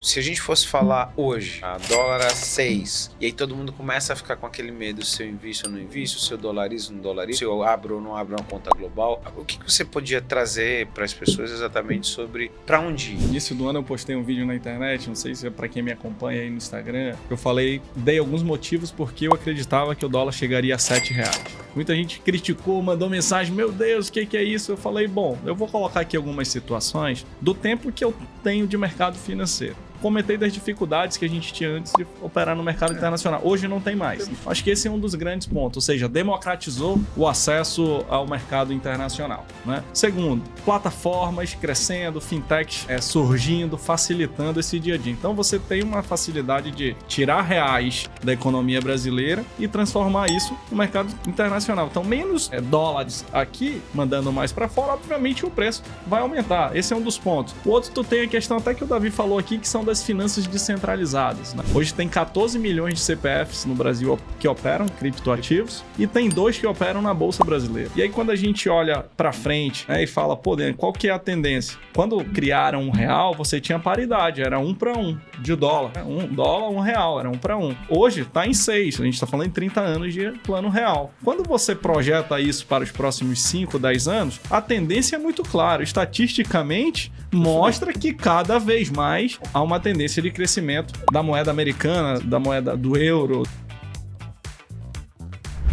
Se a gente fosse falar hoje, a dólar a 6, e aí todo mundo começa a ficar com aquele medo, se eu invisto ou não invisto, se eu dolarizo ou não dolarizo, se eu abro ou não abro uma conta global, o que você podia trazer para as pessoas exatamente sobre para onde ir? No início do ano eu postei um vídeo na internet, não sei se é para quem me acompanha aí no Instagram, eu dei alguns motivos porque eu acreditava que o dólar chegaria a R$7. Muita gente criticou, mandou mensagem, meu Deus, o que é isso? Eu falei, bom, eu vou colocar aqui algumas situações do tempo que eu tenho de mercado financeiro. Comentei das dificuldades que a gente tinha antes de operar no mercado internacional. Hoje não tem mais. Acho que esse é um dos grandes pontos, ou seja, democratizou o acesso ao mercado internacional, né? Segundo, plataformas crescendo, fintechs surgindo, facilitando esse dia a dia. Então você tem uma facilidade de tirar reais da economia brasileira e transformar isso no mercado internacional. Então menos dólares aqui, mandando mais para fora, obviamente o preço vai aumentar. Esse é um dos pontos. O outro, tu tem a questão até que o Davi falou aqui, que são das finanças descentralizadas, né? Hoje tem 14 milhões de CPFs no Brasil que operam criptoativos e tem 2 que operam na Bolsa Brasileira. E aí quando a gente olha para frente, né, e fala, pô, qual que é a tendência? Quando criaram R$1, você tinha paridade, era 1 para 1 de dólar. $1, R$1, era 1 para 1. Hoje está em 6, a gente está falando em 30 anos de plano real. Quando você projeta isso para os próximos 5, 10 anos, a tendência é muito clara. Estatisticamente, mostra que cada vez mais há uma tendência de crescimento da moeda americana, da moeda do euro.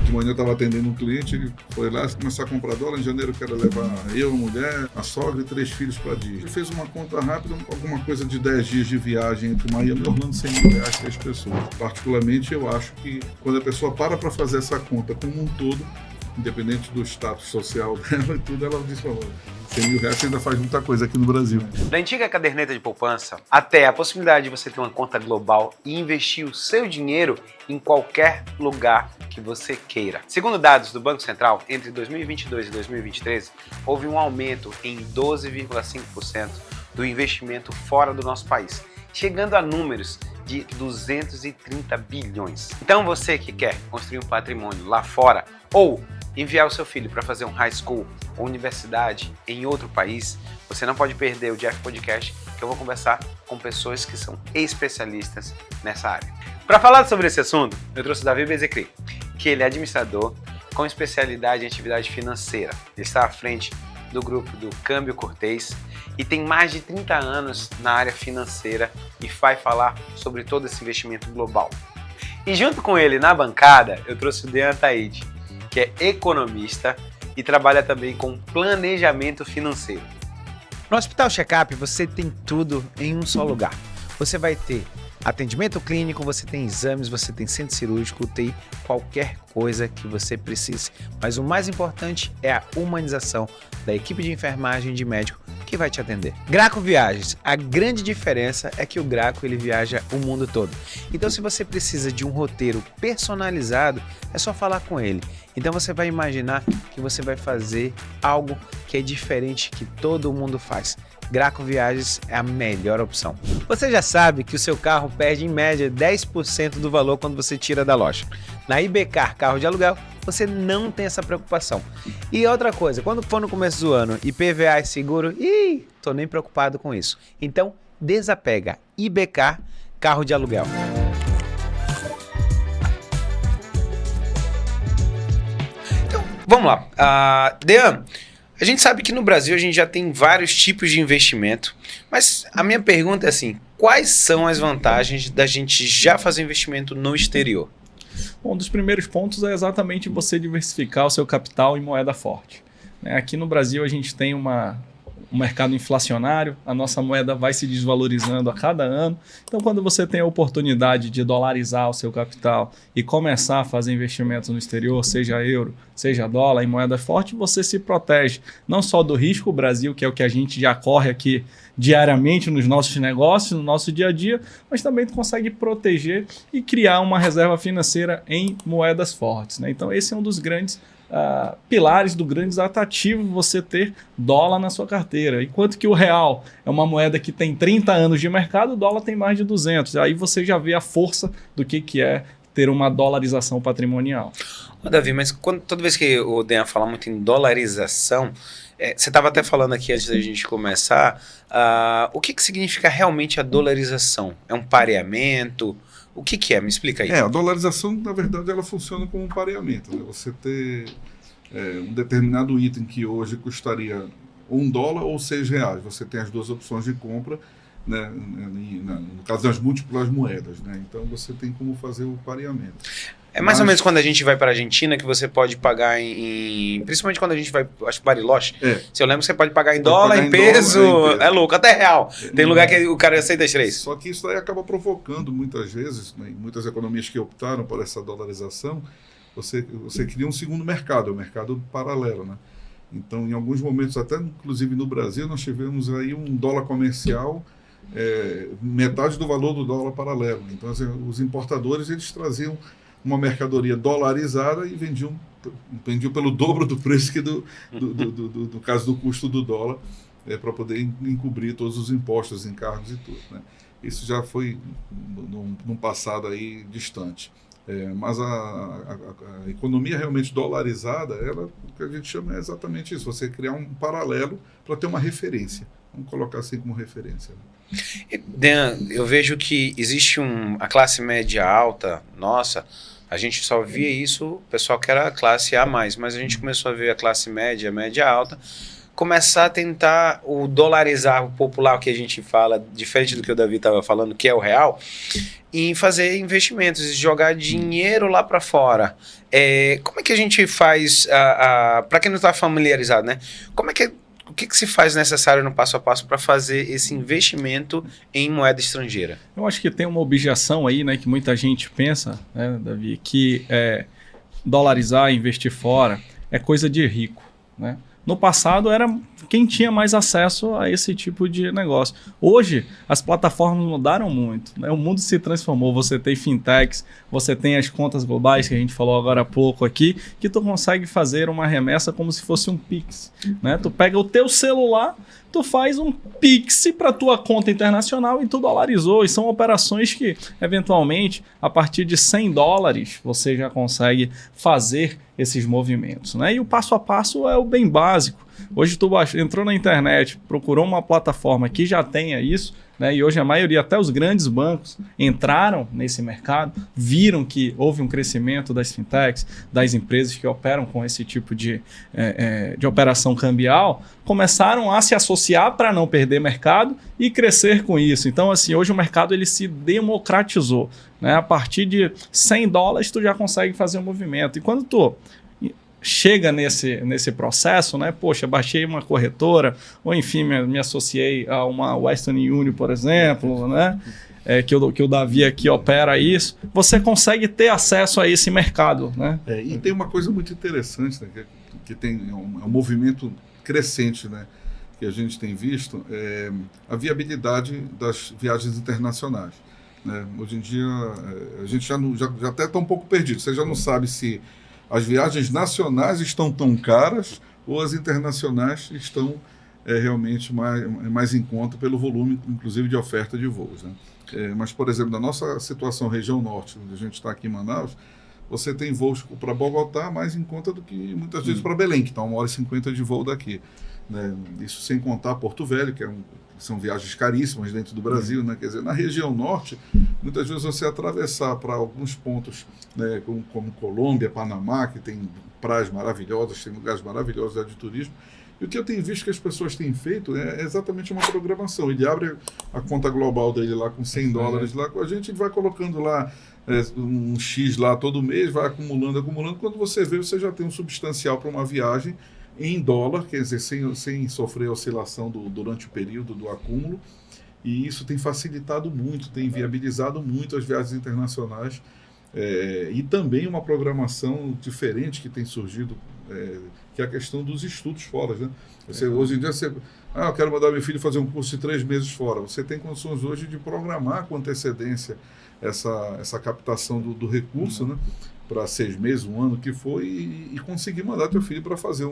De manhã eu estava atendendo um cliente, ele foi lá começar a comprar dólar. Em janeiro eu quero levar eu, a mulher, a sogra e 3 filhos para Disney. Ele fez uma conta rápida, alguma coisa de 10 dias de viagem entre Miami e Orlando, R$100 mil, 3 pessoas. Particularmente eu acho que quando a pessoa para fazer essa conta como um todo, independente do status social dela e tudo, ela diz, R$100 mil ainda faz muita coisa aqui no Brasil. Da antiga caderneta de poupança até a possibilidade de você ter uma conta global e investir o seu dinheiro em qualquer lugar que você queira. Segundo dados do Banco Central, entre 2022 e 2023, houve um aumento em 12,5% do investimento fora do nosso país, chegando a números de 230 bilhões. Então você que quer construir um patrimônio lá fora ou enviar o seu filho para fazer um high school ou universidade em outro país, você não pode perder o Jeff Podcast, que eu vou conversar com pessoas que são especialistas nessa área. Para falar sobre esse assunto, eu trouxe o Davi Bezecri, que ele é administrador com especialidade em atividade financeira. Ele está à frente do grupo do Câmbio Cortês e tem mais de 30 anos na área financeira e vai falar sobre todo esse investimento global. E junto com ele na bancada, eu trouxe o Dean Taide, que é economista e trabalha também com planejamento financeiro. No Hospital Checkup você tem tudo em um só lugar. Você vai ter atendimento clínico, você tem exames, você tem centro cirúrgico, tem qualquer coisa que você precise. Mas o mais importante é a humanização da equipe de enfermagem e de médico que vai te atender. Graco Viagens. A grande diferença é que o Graco ele viaja o mundo todo. Então se você precisa de um roteiro personalizado, é só falar com ele. Então você vai imaginar que você vai fazer algo que é diferente que todo mundo faz. Graco Viagens é a melhor opção. Você já sabe que o seu carro perde em média 10% do valor quando você tira da loja. Na IBCar Carro de Aluguel, você não tem essa preocupação. E outra coisa, quando for no começo do ano, IPVA e seguro, tô nem preocupado com isso. Então, desapega. IBCar Carro de Aluguel. Então, vamos lá. Dean, a gente sabe que no Brasil a gente já tem vários tipos de investimento, mas a minha pergunta é assim, quais são as vantagens da gente já fazer investimento no exterior? Um dos primeiros pontos é exatamente você diversificar o seu capital em moeda forte. Aqui no Brasil a gente tem um mercado inflacionário, a nossa moeda vai se desvalorizando a cada ano. Então, quando você tem a oportunidade de dolarizar o seu capital e começar a fazer investimentos no exterior, seja euro, seja dólar, em moeda forte, você se protege não só do risco Brasil, que é o que a gente já corre aqui diariamente nos nossos negócios, no nosso dia a dia, mas também consegue proteger e criar uma reserva financeira em moedas fortes, né? Então, esse é um dos grandes pilares do grandes atrativos você ter dólar na sua carteira. Enquanto que o real é uma moeda que tem 30 anos de mercado, o dólar tem mais de 200. Aí você já vê a força do que é ter uma dolarização patrimonial. Ô, Davi, mas toda vez que o Dean fala muito em dolarização, você estava até falando aqui antes da gente começar, o que significa realmente a dolarização? É um pareamento? O que é? Me explica aí. A dolarização, na verdade, ela funciona como um pareamento, né? Você ter um determinado item que hoje custaria $1 ou R$6, você tem as duas opções de compra, né, no caso das múltiplas moedas, né? Então você tem como fazer o pareamento. É mais ou menos quando a gente vai para a Argentina, que você pode pagar principalmente quando a gente vai, acho que Bariloche, se eu lembro que você pode pagar em dólar, em peso, é louco, até real. Tem lugar que o cara aceita as três. Só que isso aí acaba provocando muitas vezes, né, em muitas economias que optaram por essa dolarização, você cria um segundo mercado, o mercado paralelo, né? Então, em alguns momentos, até inclusive no Brasil, nós tivemos aí um dólar comercial metade do valor do dólar paralelo. Então, os importadores, eles traziam uma mercadoria dolarizada e vendiam pelo dobro do preço que do caso do custo do dólar, para poder encobrir todos os impostos, encargos e tudo, né? Isso já foi num passado aí distante. Mas a economia realmente dolarizada, o que a gente chama é exatamente isso, você criar um paralelo para ter uma referência. Vamos colocar assim como referência, né? Dan, eu vejo que existe a classe média alta, nossa, a gente só via isso, o pessoal que era classe A+, mas a gente começou a ver a classe média, média alta, começar a tentar o dolarizar, o popular que a gente fala, diferente do que o Davi estava falando, que é o real, e fazer investimentos, jogar dinheiro lá para fora. Como é que a gente faz, para quem não está familiarizado, né? O que se faz necessário no passo a passo para fazer esse investimento em moeda estrangeira? Eu acho que tem uma objeção aí, né, que muita gente pensa, né, Davi, que dolarizar, investir fora é coisa de rico, né? No passado era quem tinha mais acesso a esse tipo de negócio. Hoje, as plataformas mudaram muito, né? O mundo se transformou. Você tem fintechs, você tem as contas globais que a gente falou agora há pouco aqui, que tu consegue fazer uma remessa como se fosse um Pix, né? Tu pega o teu celular, tu faz um Pix para tua conta internacional e tu dolarizou. E são operações que, eventualmente, a partir de $100, você já consegue fazer esses movimentos, né? E o passo a passo é o bem básico. Hoje tu entrou na internet, procurou uma plataforma que já tenha isso, né? E hoje a maioria, até os grandes bancos, entraram nesse mercado, viram que houve um crescimento das fintechs, das empresas que operam com esse tipo de operação cambial, começaram a se associar para não perder mercado e crescer com isso. Então, assim, hoje o mercado ele se democratizou, né? A partir de $100 tu já consegue fazer um movimento. E quando tu chega nesse processo, né? Poxa, baixei uma corretora, ou enfim, me associei a uma Western Union, por exemplo, né? Que o Davi aqui opera isso, você consegue ter acesso a esse mercado, né? E tem uma coisa muito interessante, né? Que tem um movimento crescente, né? Que a gente tem visto, a viabilidade das viagens internacionais, né? Hoje em dia, a gente já até está um pouco perdido, você já não sabe se as viagens nacionais estão tão caras ou as internacionais estão realmente mais em conta pelo volume, inclusive, de oferta de voos, né? Mas, por exemplo, na nossa situação região norte, onde a gente está aqui em Manaus, você tem voos para Bogotá mais em conta do que muitas vezes para Belém, que está 1h50 de voo daqui, né? Isso sem contar Porto Velho, que são viagens caríssimas dentro do Brasil, né? Quer dizer, na região norte, muitas vezes você atravessar para alguns pontos, né, como Colômbia, Panamá, que tem praias maravilhosas, tem lugares maravilhosos de turismo. E o que eu tenho visto que as pessoas têm feito é exatamente uma programação. Ele abre a conta global dele lá com $100 lá com a gente, ele vai colocando lá um X lá todo mês, vai acumulando. Quando você vê, você já tem um substancial para uma viagem em dólar, quer dizer, sem sofrer oscilação durante o período do acúmulo, e isso tem facilitado muito, tem viabilizado muito as viagens internacionais, e também uma programação diferente que tem surgido, que é a questão dos estudos fora, né? Hoje em dia, eu quero mandar meu filho fazer um curso de 3 meses fora, você tem condições hoje de programar com antecedência essa captação do recurso, né? para 6 meses, 1 ano que foi, e conseguir mandar teu filho para fazer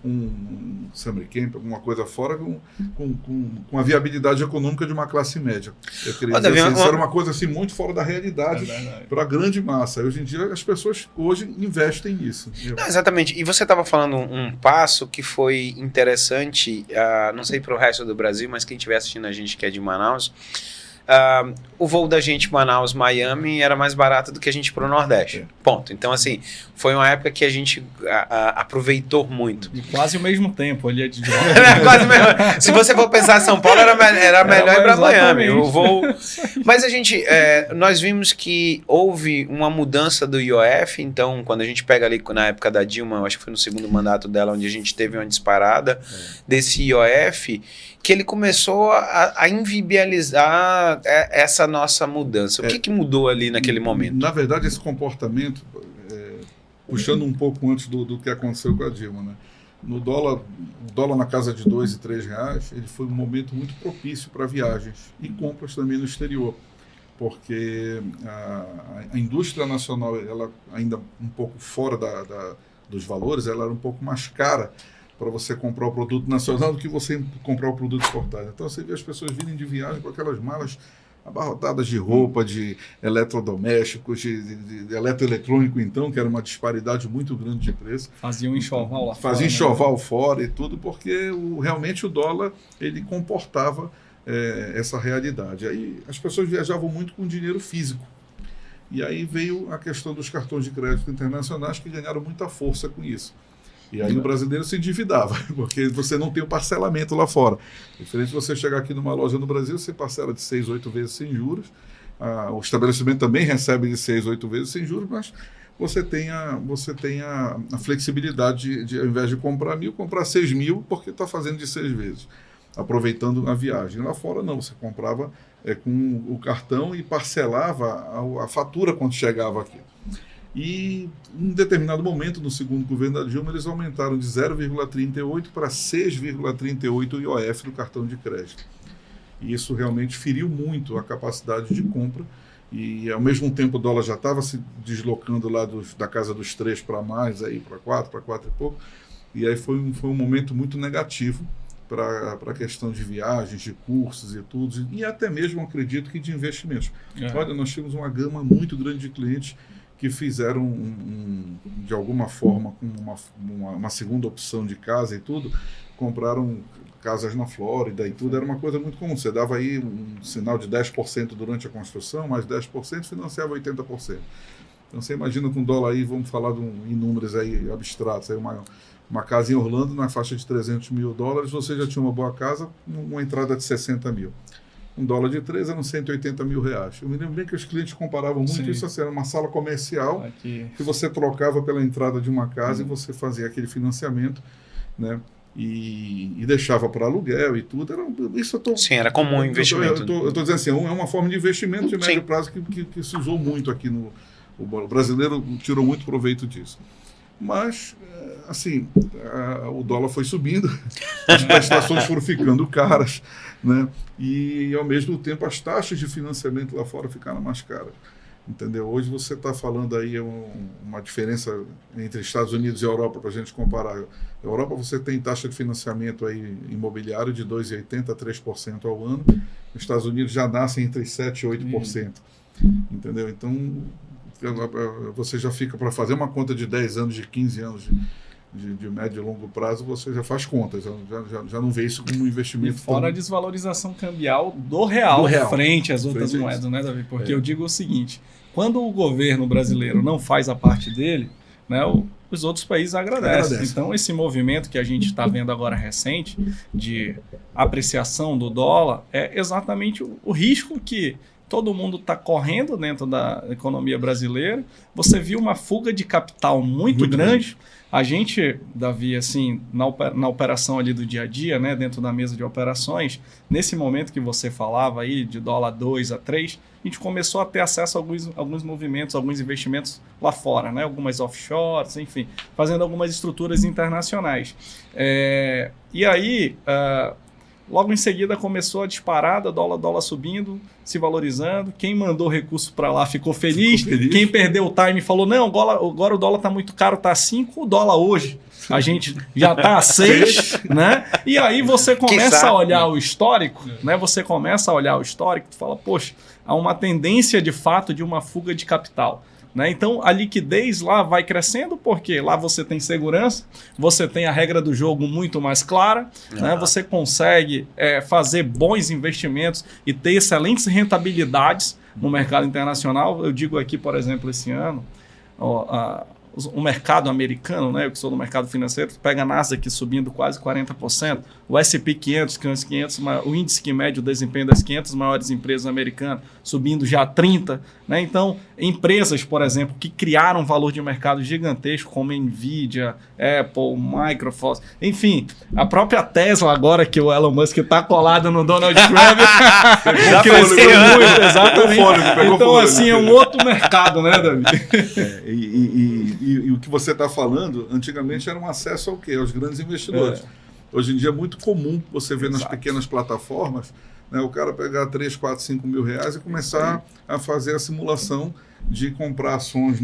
um summer camp, alguma coisa fora com a viabilidade econômica de uma classe média. Eu queria dizer assim, isso era uma coisa assim, muito fora da realidade para a grande massa. Hoje em dia, as pessoas hoje investem nisso. Não, exatamente. E você estava falando um passo que foi interessante, não sei para o resto do Brasil, mas quem estiver assistindo a gente que é de Manaus, o voo da gente Manaus-Miami era mais barato do que a gente para o Nordeste. Ponto. Então, assim, foi uma época que a gente aproveitou muito. E quase o mesmo tempo ali de quase mesmo. Se você for pensar, São Paulo era melhor ir para Miami. O voo... Mas a gente, nós vimos que houve uma mudança do IOF. Então, quando a gente pega ali na época da Dilma, eu acho que foi no segundo mandato dela, onde a gente teve uma disparada desse IOF, que ele começou a inviabilizar essa nossa mudança. O que mudou ali naquele momento? Na verdade, esse comportamento, puxando um pouco antes do que aconteceu com a Dilma, né? O dólar na casa de R$2 e R$3, ele foi um momento muito propício para viagens e compras também no exterior, porque a indústria nacional, ela ainda um pouco fora dos valores, ela era um pouco mais cara para você comprar o produto nacional do que você comprar o produto exportado. Então você vê as pessoas virem de viagem com aquelas malas abarrotadas de roupa, de eletrodomésticos, de eletroeletrônico, então, que era uma disparidade muito grande de preço. Faziam enxoval lá fora. Fazia enxoval fora e tudo, porque realmente o dólar, ele comportava essa realidade. Aí as pessoas viajavam muito com dinheiro físico. E aí veio a questão dos cartões de crédito internacionais, que ganharam muita força com isso. E aí o brasileiro se endividava, porque você não tem o parcelamento lá fora. Diferente de você chegar aqui numa loja no Brasil, você parcela de 6, 8 vezes sem juros. O estabelecimento também recebe de 6, 8 vezes sem juros, mas você tem a flexibilidade de, ao invés de comprar 1.000, comprar 6.000, porque está fazendo de 6 vezes, aproveitando a viagem. Lá fora não, você comprava com o cartão e parcelava a fatura quando chegava aqui. E em determinado momento, no segundo governo da Dilma, eles aumentaram de 0,38 para 6,38 o IOF do cartão de crédito. E isso realmente feriu muito a capacidade de compra. E ao mesmo tempo o dólar já estava se deslocando lá da casa dos 3 para mais, aí para 4 e pouco. E aí foi um momento muito negativo para a questão de viagens, de cursos e tudo. E até mesmo, acredito, que de investimentos. Olha, nós tínhamos uma gama muito grande de clientes que fizeram, de alguma forma, uma segunda opção de casa e tudo, compraram casas na Flórida e tudo, era uma coisa muito comum. Você dava aí um sinal de 10% durante a construção, mais 10% financiava 80%. Então você imagina com dólar aí, vamos falar em números aí abstratos, aí uma casa em Orlando na faixa de $300 mil, você já tinha uma boa casa, uma entrada de 60 mil. $1 de 3 eram R$180 mil. Eu me lembro bem que os clientes comparavam muito. Sim. Isso assim, era uma sala comercial que você trocava pela entrada de uma casa e você fazia aquele financiamento, né? E deixava para aluguel e tudo. Sim, era comum o investimento. Eu estou dizendo assim, é uma forma de investimento de médio prazo que se usou muito aqui o brasileiro tirou muito proveito disso. Mas, assim, o dólar foi subindo, as prestações foram ficando caras, né? E, ao mesmo tempo, as taxas de financiamento lá fora ficaram mais caras. Entendeu? Hoje você está falando aí uma diferença entre Estados Unidos e Europa, para a gente comparar. Na Europa você tem taxa de financiamento aí imobiliário de 2,80% a 3% ao ano. Nos Estados Unidos já nasce entre 7% e 8%. Entendeu? Então, você já fica para fazer uma conta de 10 anos, de 15 anos de médio e longo prazo, você já faz contas, já não vê isso como um investimento. E fora a desvalorização cambial do real frente às outras moedas, né, Davi? Porque eu digo o seguinte, quando o governo brasileiro não faz a parte dele, né, os outros países agradecem. Então, esse movimento que a gente está vendo agora recente, de apreciação do dólar, é exatamente o risco que todo mundo está correndo dentro da economia brasileira. Você viu uma fuga de capital muito grande. A gente, Davi, assim, na operação ali do dia a dia, né, dentro da mesa de operações, nesse momento que você falava aí de dólar 2 a 3, a gente começou a ter acesso a alguns movimentos, alguns investimentos lá fora, né, algumas offshores, enfim, fazendo algumas estruturas internacionais. E aí, Logo em seguida começou a disparada, dólar subindo, se valorizando. Quem mandou recurso para lá ficou feliz. Quem perdeu o time falou, não, agora o dólar está muito caro, está 5 dólar hoje. A gente já está a 6, né? E aí você começa a olhar o histórico, né? Você começa a olhar o histórico e fala, poxa, há uma tendência de fato de uma fuga de capital. Né? Então a liquidez lá vai crescendo porque lá você tem segurança, você tem a regra do jogo muito mais clara, né? Você consegue fazer bons investimentos e ter excelentes rentabilidades no mercado internacional. Eu digo aqui, por exemplo, esse ano, o mercado americano, né? Eu que sou do mercado financeiro, pega a Nasdaq subindo quase 40%, o S&P 500, o índice que mede o desempenho das 500 maiores empresas americanas, subindo já 30%. Né? Então, empresas, por exemplo, que criaram um valor de mercado gigantesco, como Nvidia, Apple, Microsoft, enfim, a própria Tesla agora, que o Elon Musk está colado no Donald Trump, cresceu muito, exatamente. Então, assim, é um outro mercado, né, Davi? E o que você está falando, antigamente era um acesso ao quê? Aos grandes investidores. Hoje em dia é muito comum você ver nas pequenas plataformas, né, o cara pegar 3, 4, 5 mil reais e começar a fazer a simulação de comprar ações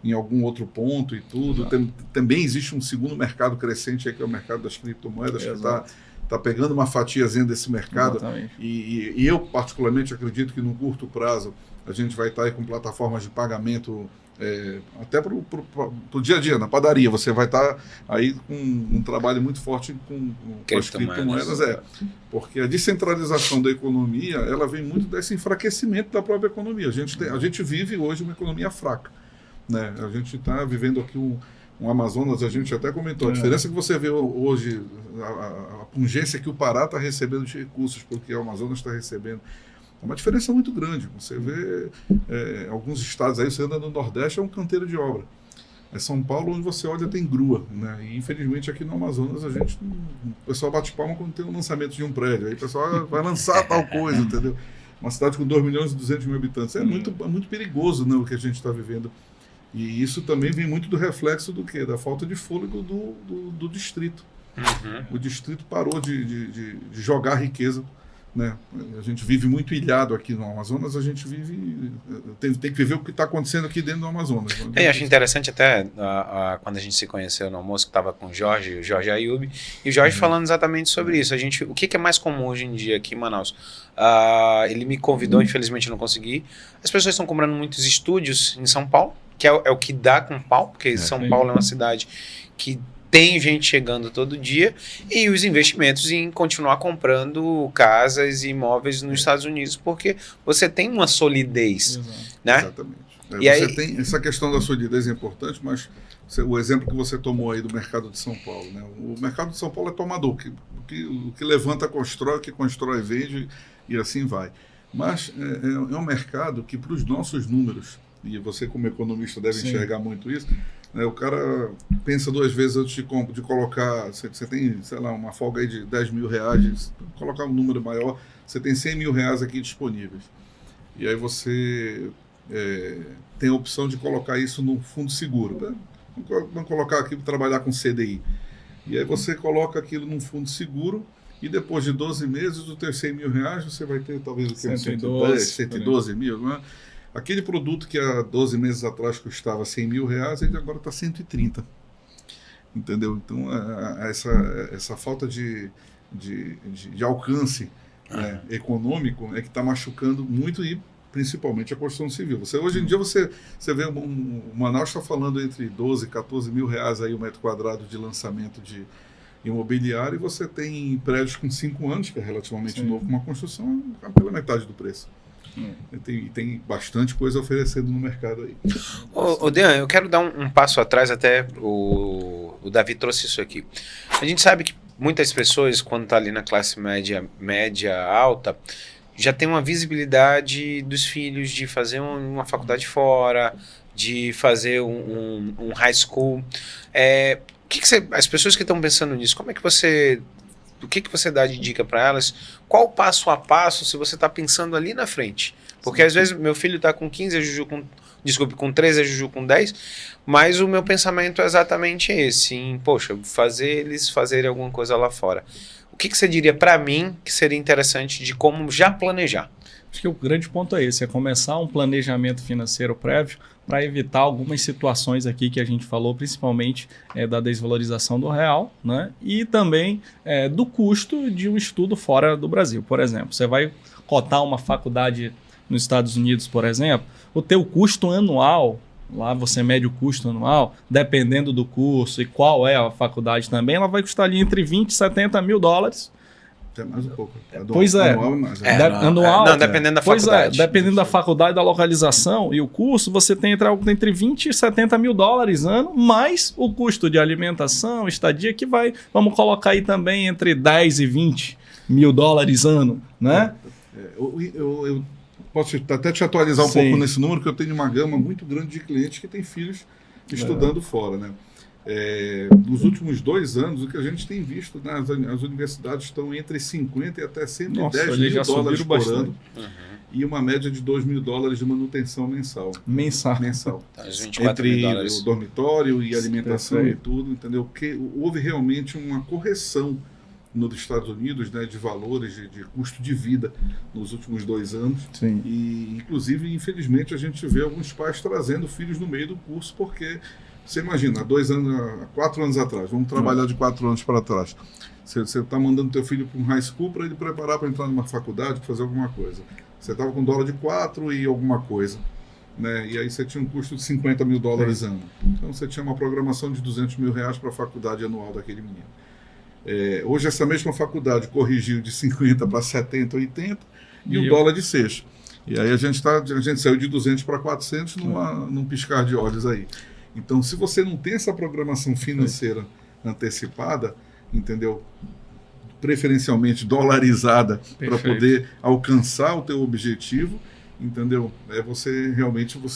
em algum outro ponto e tudo. Também existe um segundo mercado crescente aí, que é o mercado das criptomoedas, que está pegando uma fatiazinha desse mercado. E eu, particularmente, acredito que no curto prazo a gente vai estar aí com plataformas de pagamento até para o dia a dia, na padaria. Você vai estar aí com um trabalho muito forte com as criptomoedas. Porque a descentralização da economia, ela vem muito desse enfraquecimento da própria economia. A gente vive hoje uma economia fraca. Né? A gente está vivendo aqui um Amazonas, a gente até comentou, a diferença que você vê hoje, a pungência que o Pará está recebendo de recursos, porque o Amazonas está recebendo, é uma diferença muito grande. Você vê alguns estados aí, você anda no Nordeste, é um canteiro de obra. É São Paulo, onde você olha, tem grua. Né? E infelizmente aqui no Amazonas, o pessoal bate palma quando tem um lançamento de um prédio. Aí o pessoal vai lançar tal coisa, entendeu? Uma cidade com 2 milhões e 200 mil habitantes. É muito perigoso, né, o que a gente está vivendo. E isso também vem muito do reflexo do quê? Da falta de fôlego do distrito. O distrito parou de jogar riqueza. Né? A gente vive muito ilhado aqui no Amazonas, a gente tem que ver o que está acontecendo aqui dentro do Amazonas. Eu acho interessante até quando a gente se conheceu no almoço, que estava com o Jorge Ayub, e o Jorge falando exatamente sobre isso. O que é mais comum hoje em dia aqui em Manaus? Ele me convidou, infelizmente eu não consegui. As pessoas estão comprando muitos estúdios em São Paulo, que é o que dá com pau, porque São Paulo é uma cidade que tem gente chegando todo dia, e os investimentos em continuar comprando casas e imóveis nos Estados Unidos, porque você tem uma solidez. Né? Exatamente. Tem essa questão da solidez é importante, mas o exemplo que você tomou aí do mercado de São Paulo. Né? O mercado de São Paulo é tomador, o que levanta constrói, o que constrói vende, e assim vai. Mas é um mercado que, para os nossos números, e você como economista deve enxergar muito isso, né, o cara pensa 2 vezes antes de colocar, você tem, sei lá, uma folga aí de 10 mil reais, colocar um número maior, você tem 100 mil reais aqui disponíveis. E aí você tem a opção de colocar isso no fundo seguro. Né? Vamos colocar aqui para trabalhar com CDI. E aí você coloca aquilo num fundo seguro, e depois de 12 meses, dos teus 100 mil reais, você vai ter talvez 112 mil, né? Aquele produto que há 12 meses atrás custava 100 mil reais, ele agora está 130. Entendeu? Então, essa falta de alcance econômico é que está machucando muito, e principalmente a construção civil. Hoje em dia você vê o Manaus está falando entre 12 e 14 mil reais aí o metro quadrado de lançamento de imobiliário, e você tem prédios com 5 anos, que é relativamente novo, com uma construção pela metade do preço. Tem bastante coisa oferecendo no mercado aí. Dean, eu quero dar um passo atrás, até o Davi trouxe isso aqui. A gente sabe que muitas pessoas, quando está ali na classe média alta, já tem uma visibilidade dos filhos de fazer uma faculdade fora, de fazer um high school. As pessoas que estão pensando nisso, o que você dá de dica para elas? Qual o passo a passo se você está pensando ali na frente? Porque às vezes meu filho está com 15, a Juju com 13, a Juju com 10, mas o meu pensamento é exatamente esse, poxa, fazer eles fazerem alguma coisa lá fora. O que você diria para mim que seria interessante de como já planejar? Acho que o grande ponto é esse, é começar um planejamento financeiro prévio para evitar algumas situações aqui que a gente falou, principalmente da desvalorização do real, né? E também do custo de um estudo fora do Brasil. Por exemplo, você vai cotar uma faculdade nos Estados Unidos, por exemplo, o teu custo anual, lá você mede o custo anual, dependendo do curso e qual é a faculdade também, ela vai custar ali entre 20 e 70 mil dólares. Até mais um pouco. Pois é. Anual, mais, anual. Não, dependendo da faculdade. Pois é, dependendo da faculdade, da localização e o curso, você tem entre 20 e 70 mil dólares ano, mais o custo de alimentação, estadia, que vai, vamos colocar aí também entre 10 e 20 mil dólares ano, né? Eu posso até te atualizar um pouco nesse número, que eu tenho uma gama muito grande de clientes que têm filhos estudando fora, né? Nos últimos 2 anos, o que a gente tem visto, né, as universidades estão entre 50 e até 110 mil dólares por ano, e uma média de 2 mil dólares de manutenção mensal. Tá, entre o dormitório e alimentação e tudo, entendeu? Porque houve realmente uma correção nos Estados Unidos, né, de valores de custo de vida nos últimos 2 anos. Sim. E, inclusive, infelizmente, a gente vê alguns pais trazendo filhos no meio do curso, porque você imagina, 4 anos atrás, vamos trabalhar de 4 anos para trás. Você está mandando teu filho para um high school para ele preparar para entrar numa faculdade, para fazer alguma coisa. Você estava com dólar de 4 e alguma coisa, né? E aí você tinha um custo de 50 mil dólares ano. Então você tinha uma programação de 200 mil reais para a faculdade anual daquele menino. Hoje essa mesma faculdade corrigiu de 50 para 70, 80 e o dólar de 6. E aí a gente saiu de 200 para 400 num piscar de olhos aí. Então, se você não tem essa programação financeira antecipada, entendeu? Preferencialmente dolarizada, para poder alcançar o teu objetivo, entendeu? Você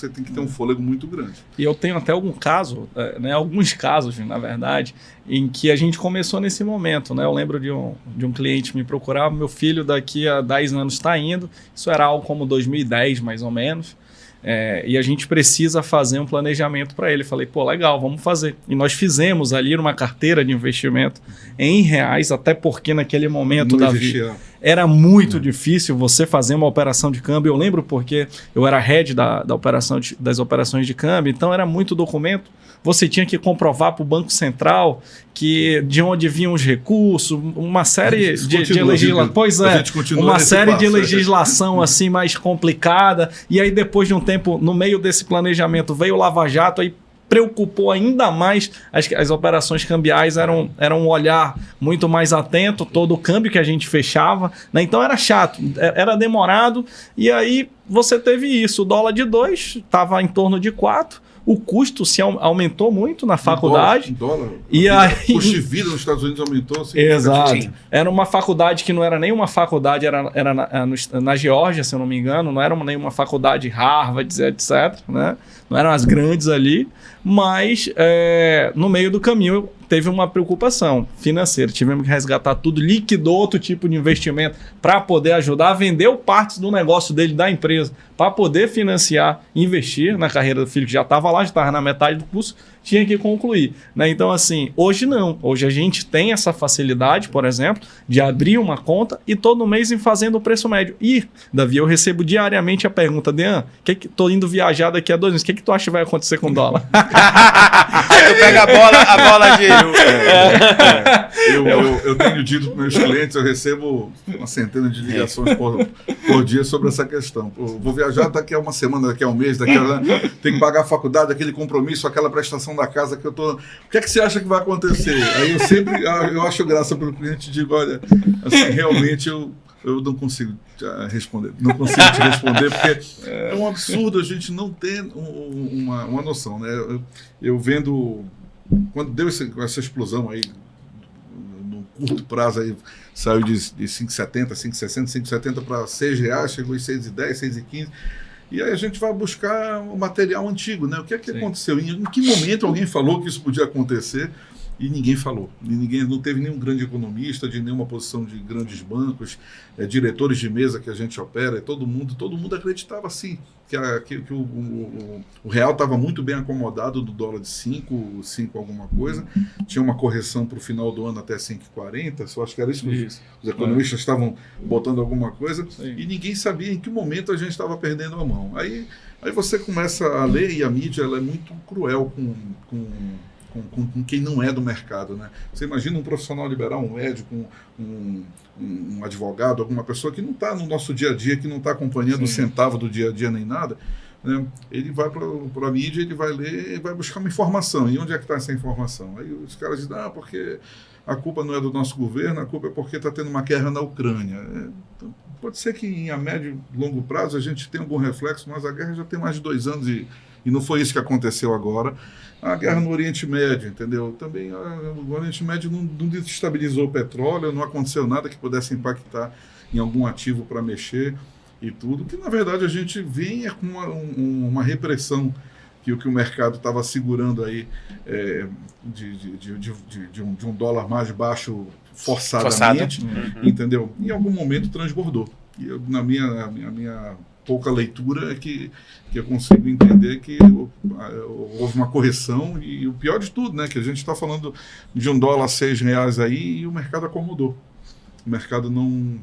tem que ter um fôlego muito grande. E eu tenho até alguns casos, na verdade, em que a gente começou nesse momento, né? Eu lembro de um cliente me procurar, meu filho daqui a 10 anos está indo, isso era algo como 2010, mais ou menos, e a gente precisa fazer um planejamento para ele. Falei, pô, legal, vamos fazer. E nós fizemos ali uma carteira de investimento em reais, até porque naquele momento, Davi, era muito difícil você fazer uma operação de câmbio. Eu lembro porque eu era head das operações de câmbio, então era muito documento. Você tinha que comprovar para o Banco Central de onde vinham os recursos, uma série de legislação. Pois é, uma série de legislação assim mais complicada. E aí, depois de um tempo, no meio desse planejamento, veio o Lava Jato, aí preocupou ainda mais. As operações cambiais eram um olhar muito mais atento, todo o câmbio que a gente fechava, né? Então era chato, era demorado. E aí você teve isso, o dólar de 2 estava em torno de 4. O custo se aumentou muito na faculdade. Dólar. E aí, o custo de vida nos Estados Unidos aumentou. Exato. Era uma faculdade que não era nem uma faculdade, era na Geórgia, se eu não me engano, não era nenhuma faculdade Harvard, etc., né? Não eram as grandes ali, mas no meio do caminho teve uma preocupação financeira. Tivemos que resgatar tudo, liquidou outro tipo de investimento para poder ajudar, vendeu partes do negócio dele, da empresa, para poder financiar, investir na carreira do filho, que já estava lá, já estava na metade do curso, tinha que concluir, né? Então, assim, hoje não. Hoje a gente tem essa facilidade, por exemplo, de abrir uma conta e todo mês ir fazendo o preço médio. E, Davi, eu recebo diariamente a pergunta, Dean, tô indo viajar daqui a 2 anos, o que tu acha que vai acontecer com o dólar? Tu pega a bola de... Eu tenho dito para meus clientes, eu recebo uma centena de ligações por dia sobre essa questão. Vou viajar daqui a uma semana, daqui a um mês, tem que pagar a faculdade, aquele compromisso, aquela prestação da casa que eu tô... O que é que você acha que vai acontecer? Aí eu sempre acho graça pelo cliente e digo, olha, assim, realmente eu não consigo responder. Não consigo te responder, porque é um absurdo a gente não ter uma noção, né? Eu vendo... Quando deu essa explosão aí, no curto prazo, aí, saiu de 5,70, 5,60, 5,70 para R$6, chegou em 6,10, 6,15. E aí a gente vai buscar o material antigo, né? O que é que aconteceu? Em que momento alguém falou que isso podia acontecer? E ninguém falou. Não teve nenhum grande economista de nenhuma posição de grandes bancos, diretores de mesa que a gente opera, todo mundo acreditava assim, que o real estava muito bem acomodado do dólar de 5 alguma coisa, tinha uma correção para o final do ano até 5,40, só acho que era isso que os economistas estavam botando alguma coisa, e ninguém sabia em que momento a gente estava perdendo a mão. Aí você começa a ler, e a mídia ela é muito cruel com quem não é do mercado, né? Você imagina um profissional liberal, um médico, um advogado, alguma pessoa que não está no nosso dia a dia, que não está acompanhando o centavo do dia a dia nem nada, né? Ele vai para a mídia, ele vai ler e vai buscar uma informação. E onde é que está essa informação? Aí os caras dizem, porque a culpa não é do nosso governo, a culpa é porque está tendo uma guerra na Ucrânia. Então, pode ser que a médio e longo prazo a gente tenha algum reflexo, mas a guerra já tem mais de 2 anos e não foi isso que aconteceu agora. A guerra no Oriente Médio, entendeu? Também o Oriente Médio não desestabilizou o petróleo, não aconteceu nada que pudesse impactar em algum ativo para mexer e tudo, que na verdade a gente vem com uma repressão que o mercado estava segurando aí de um dólar mais baixo forçadamente, entendeu? Em algum momento transbordou. E na minha pouca leitura é que eu consigo entender que houve uma correção e o pior de tudo, né, que a gente está falando de $1 a R$6 aí e o mercado acomodou. O mercado não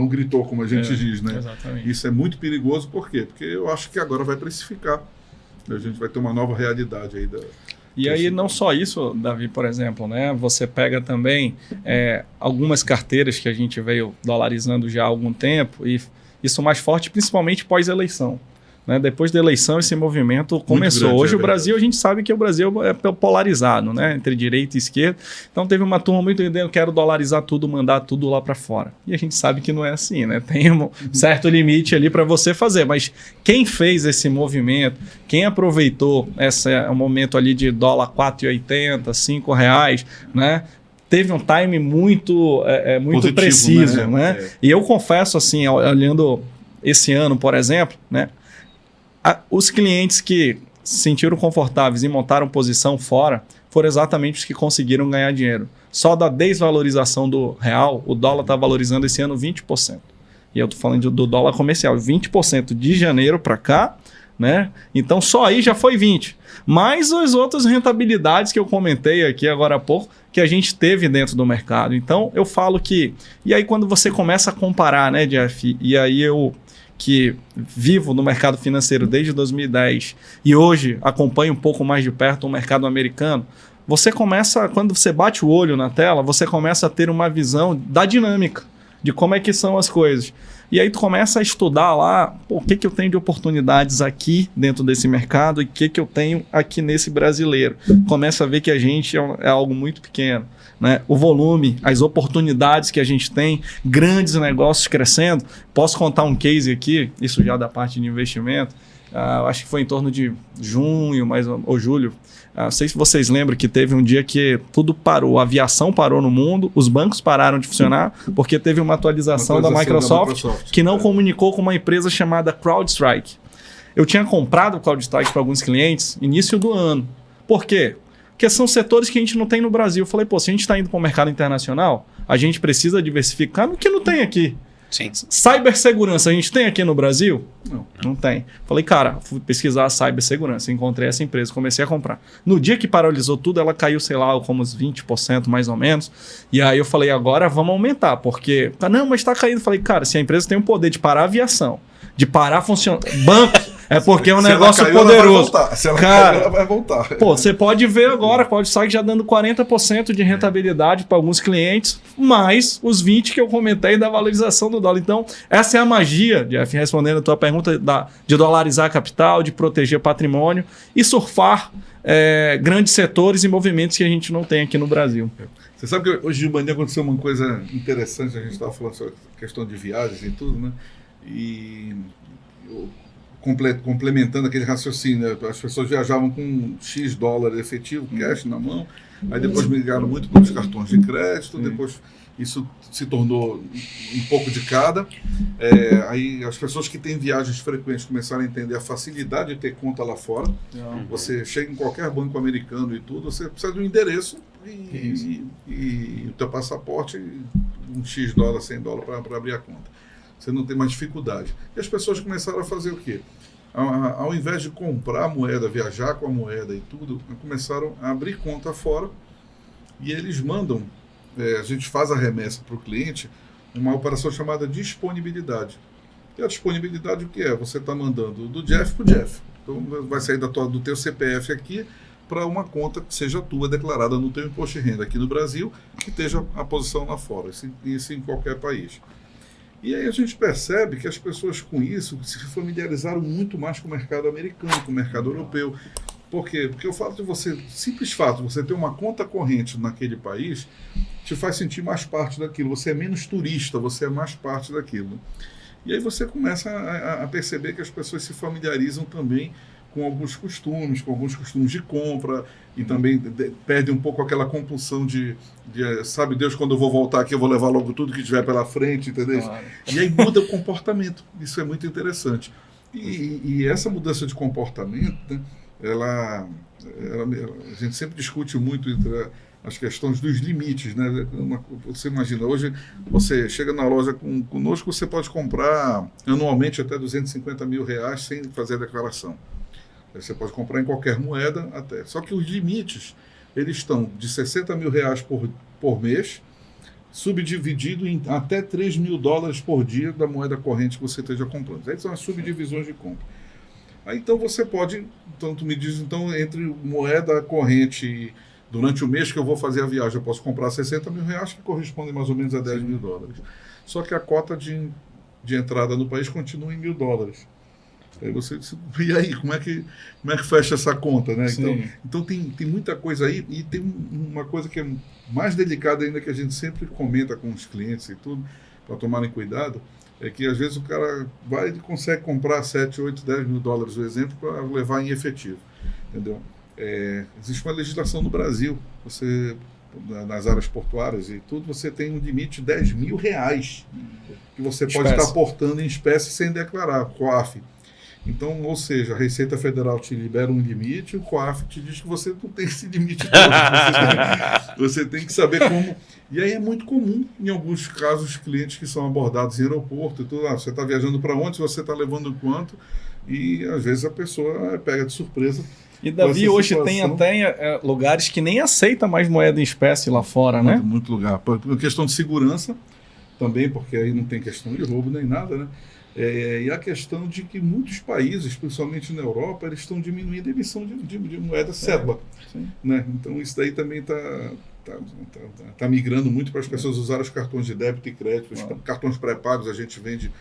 gritou, como a gente diz, né? Exatamente. Isso é muito perigoso, por quê? Porque eu acho que agora vai precificar. A gente vai ter uma nova realidade aí E aí não só isso, Davi, por exemplo, né? Você pega também algumas carteiras que a gente veio dolarizando já há algum tempo e isso mais forte, principalmente pós-eleição. Né? Depois da eleição, esse movimento começou. Hoje o Brasil, a gente sabe que o Brasil é polarizado, né? Entre direita e esquerda. Então teve uma turma muito entendendo, quero dolarizar tudo, mandar tudo lá para fora. E a gente sabe que não é assim, né? Tem um certo limite ali para você fazer. Mas quem fez esse movimento, quem aproveitou esse momento ali de dólar 4,80, R$5, né? Teve um time muito positivo, preciso, né? E eu confesso assim, olhando esse ano, por exemplo, né? Os clientes que se sentiram confortáveis e montaram posição fora foram exatamente os que conseguiram ganhar dinheiro. Só da desvalorização do real, o dólar está valorizando esse ano 20%. E eu estou falando do dólar comercial, 20% de janeiro para cá, né? Então só aí já foi 20%. Mais as outras rentabilidades que eu comentei aqui agora há pouco, que a gente teve dentro do mercado. Então eu falo que... E aí quando você começa a comparar, né, Jeff? E aí eu... que vivo no mercado financeiro desde 2010 e hoje acompanho um pouco mais de perto o mercado americano, você começa, quando você bate o olho na tela, você começa a ter uma visão da dinâmica, de como é que são as coisas. E aí tu começa a estudar lá, o que eu tenho de oportunidades aqui dentro desse mercado e o que eu tenho aqui nesse brasileiro. Começa a ver que a gente é algo muito pequeno. Né? O volume, as oportunidades que a gente tem, grandes negócios crescendo. Posso contar um case aqui, isso já da parte de investimento, acho que foi em torno de junho ou julho. Não sei se vocês lembram que teve um dia que tudo parou, a aviação parou no mundo, os bancos pararam de funcionar porque teve uma atualização da Microsoft que não comunicou com uma empresa chamada CrowdStrike. Eu tinha comprado o CrowdStrike para alguns clientes início do ano. Por quê? Porque são setores que a gente não tem no Brasil. Eu falei, se a gente está indo para o mercado internacional, a gente precisa diversificar no que não tem aqui. Sim. Cibersegurança, a gente tem aqui no Brasil? Não tem. Falei, cara, fui pesquisar a cibersegurança, encontrei essa empresa, comecei a comprar. No dia que paralisou tudo, ela caiu, sei lá, como uns 20% mais ou menos. E aí eu falei, agora vamos aumentar, porque... Não, mas está caindo. Falei, cara, se a empresa tem o poder de parar a aviação, de parar funcionar... Bancos... É porque é um negócio poderoso. Se ela caiu, ela vai voltar. Você pode ver agora, pode sair já dando 40% de rentabilidade para alguns clientes, mais os 20% que eu comentei da valorização do dólar. Então, essa é a magia, Jeff, respondendo a tua pergunta de dolarizar capital, de proteger patrimônio e surfar grandes setores e movimentos que a gente não tem aqui no Brasil. Você sabe que hoje de manhã aconteceu uma coisa interessante, a gente estava falando sobre a questão de viagens e tudo, né? E o complementando aquele raciocínio, né? As pessoas viajavam com X dólar efetivo, cash na mão, aí depois migraram muito para os cartões de crédito, depois isso se tornou um pouco de cada. Aí as pessoas que têm viagens frequentes começaram a entender a facilidade de ter conta lá fora. Você chega em qualquer banco americano e tudo, você precisa de um endereço e o teu passaporte, um X dólar, 100 dólares para abrir a conta. Você não tem mais dificuldade. E as pessoas começaram a fazer o quê? Ao invés de comprar a moeda, viajar com a moeda e tudo, começaram a abrir conta fora e eles mandam, a gente faz a remessa para o cliente, uma operação chamada disponibilidade. E a disponibilidade o que é? Você está mandando do Jeff para o Jeff. Então vai sair do teu CPF aqui para uma conta que seja tua, declarada no teu imposto de renda aqui no Brasil, que esteja a posição lá fora, isso em qualquer país. E aí a gente percebe que as pessoas com isso se familiarizaram muito mais com o mercado americano, com o mercado europeu. Por quê? Porque o fato de você, simples fato, você ter uma conta corrente naquele país, te faz sentir mais parte daquilo. Você é menos turista, você é mais parte daquilo. E aí você começa a perceber que as pessoas se familiarizam também com alguns costumes de compra, e também perde um pouco aquela compulsão de sabe Deus, quando eu vou voltar aqui eu vou levar logo tudo que tiver pela frente, entendeu? Claro. E aí muda o comportamento, isso é muito interessante. E essa mudança de comportamento, né, a gente sempre discute muito entre as questões dos limites, né? Você imagina, hoje você chega na loja conosco, você pode comprar anualmente até R$250 mil sem fazer a declaração. Você pode comprar em qualquer moeda até. Só que os limites, eles estão de R$60 mil por mês, subdividido em até $3 mil por dia da moeda corrente que você esteja comprando. Aí são as subdivisões de compra. Aí então você pode, tanto me diz, então, entre moeda corrente durante o mês que eu vou fazer a viagem, eu posso comprar R$60 mil, que corresponde mais ou menos a $10 mil. Só que a cota de entrada no país continua em $1.000. Aí e aí, como é que fecha essa conta, né? Então tem muita coisa aí, e tem uma coisa que é mais delicada ainda, que a gente sempre comenta com os clientes e tudo, para tomarem cuidado, é que às vezes o cara vai e consegue comprar 7, 8, 10 mil dólares, o exemplo, para levar em efetivo, entendeu? Existe uma legislação no Brasil, você, nas áreas portuárias e tudo, você tem um limite de R$10 mil que você pode estar aportando em espécie sem declarar, COAF. Então, ou seja, a Receita Federal te libera um limite, o COAF te diz que você não tem esse limite todo. Você tem que saber como. E aí é muito comum, em alguns casos, clientes que são abordados em aeroporto e tudo. Você está viajando para onde, você está levando quanto, e às vezes a pessoa pega de surpresa. E Davi, hoje tem até lugares que nem aceita mais moeda em espécie lá fora, né? Muito lugar. Por questão de segurança também, porque aí não tem questão de roubo nem nada, né? E a questão de que muitos países, principalmente na Europa, eles estão diminuindo a emissão de moeda cédula. Né? Então isso daí também está migrando muito para as pessoas usarem os cartões de débito e crédito. Os cartões pré-pagos, a gente vende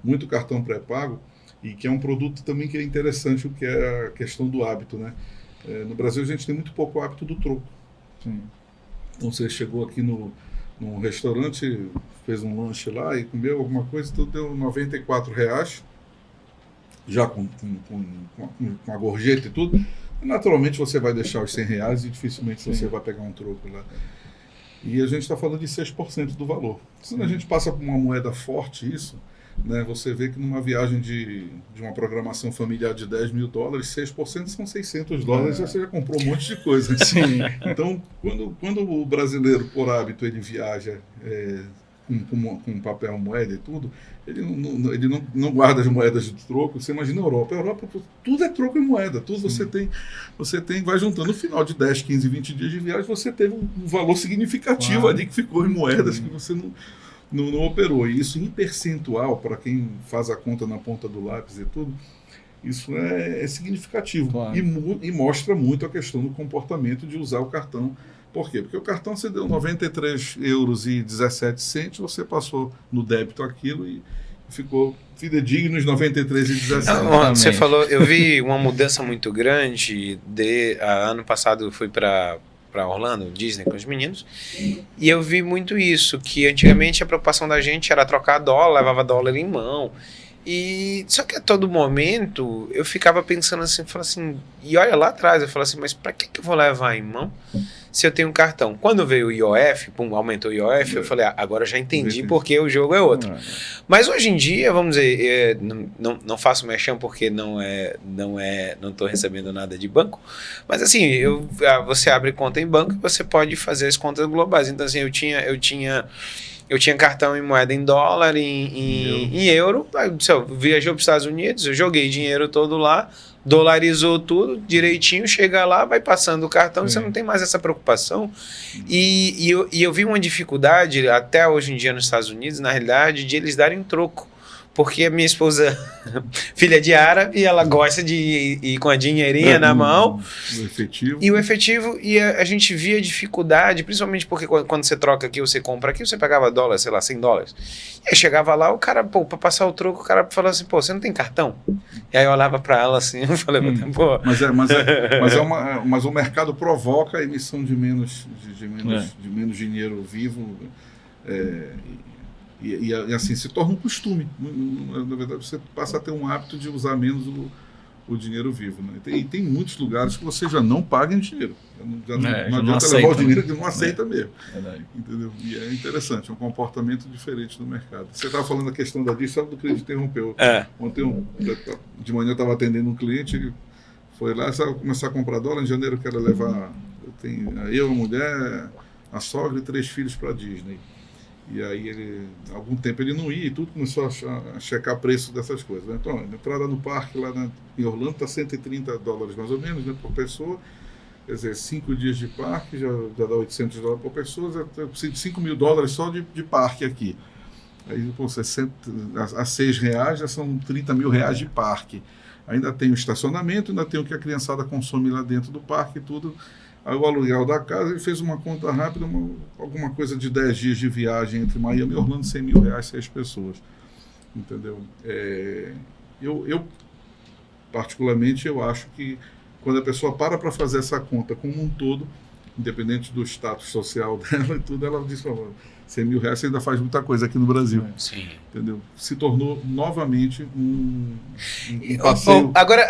muito cartão pré-pago, e que é um produto também que é interessante, o que é a questão do hábito. Né? No Brasil a gente tem muito pouco hábito do troco. Então você chegou aqui num restaurante, fez um lanche lá e comeu alguma coisa, tudo deu R$94, já com a gorjeta e tudo. Naturalmente você vai deixar os R$100 e dificilmente você vai pegar um troco lá. E a gente está falando de 6% do valor. Quando a gente passa por uma moeda forte, isso, né, você vê que numa viagem de uma programação familiar de $10 mil, 6% são $600, você já comprou um monte de coisa. Então, quando o brasileiro, por hábito, ele viaja com papel, moeda e tudo, ele não guarda as moedas de troco. Você imagina a Europa. A Europa, tudo é troco em moeda. Tudo você tem, vai juntando. No final de 10, 15, 20 dias de viagem, você teve um valor significativo ali que ficou em moedas que você não operou. E isso em percentual, para quem faz a conta na ponta do lápis e tudo, isso é significativo. E mostra muito a questão do comportamento de usar o cartão. Por quê? Porque o cartão você deu €93,17, você passou no débito aquilo e ficou fidedigno os €93,17. Você falou, eu vi uma mudança muito grande. Ano passado eu fui para Orlando, Disney, com os meninos, e eu vi muito isso, que antigamente a preocupação da gente era trocar dólar, levava dólar em mão, E só que a todo momento eu ficava pensando assim, falava assim, e olha lá atrás, eu falava assim, mas para que eu vou levar em mão se eu tenho um cartão? Quando veio o IOF, pum, aumentou o IOF, eu falei, agora eu já entendi porque o jogo é outro. Mas hoje em dia, vamos dizer, não faço merchan porque não estou recebendo nada de banco, mas assim, você abre conta em banco e você pode fazer as contas globais. Então assim, eu tinha cartão em moeda em dólar, em euro. Se eu viajou para os Estados Unidos, eu joguei dinheiro todo lá, dolarizou tudo direitinho, chega lá, vai passando o cartão, você não tem mais essa preocupação. E eu vi uma dificuldade, até hoje em dia nos Estados Unidos, na realidade, de eles darem troco. Porque a minha esposa, filha de árabe, ela gosta de ir com a dinheirinha na mão. O efetivo. E o efetivo, e a gente via dificuldade, principalmente porque quando você troca aqui, você compra aqui, você pagava dólar, sei lá, $100. E aí chegava lá, o cara, pô, pra passar o troco, o cara falou assim, pô, você não tem cartão? E aí eu olhava pra ela assim, eu falei, pô... Mas o mercado provoca a emissão de menos dinheiro vivo, E assim, se torna um costume. Na verdade, você passa a ter um hábito de usar menos o dinheiro vivo. Né? E tem muitos lugares que você já não paga em dinheiro. Não adianta levar o dinheiro que não aceita mesmo. Entendeu? E é interessante, é um comportamento diferente do mercado. Você estava falando da questão da DIS, sabe do que ele interrompeu. Ontem, de manhã, eu estava atendendo um cliente, ele foi lá, começar a comprar dólar, em janeiro eu quero levar eu, a mulher, a sogra e 3 filhos para a Disney. E aí, algum tempo ele não ia e tudo, começou a checar preço dessas coisas. Né? Então, a entrada no parque lá em Orlando está $130 mais ou menos, né, por pessoa. Quer dizer, 5 dias de parque já dá $800 por pessoa. Eu preciso de $5.000 só de parque aqui. Aí, pô, a R$6 já são R$30 mil de parque. Ainda tem o estacionamento, ainda tem o que a criançada consome lá dentro do parque e tudo. Aí o aluguel da casa, ele fez uma conta rápida, alguma coisa de 10 dias de viagem entre Miami e Orlando, R$100 mil, 6 pessoas. Entendeu? Eu, particularmente, eu acho que quando a pessoa para fazer essa conta como um todo, independente do status social dela e tudo, ela diz, R$100 mil ainda faz muita coisa aqui no Brasil. Sim. Entendeu? Se tornou novamente um passeio. Agora,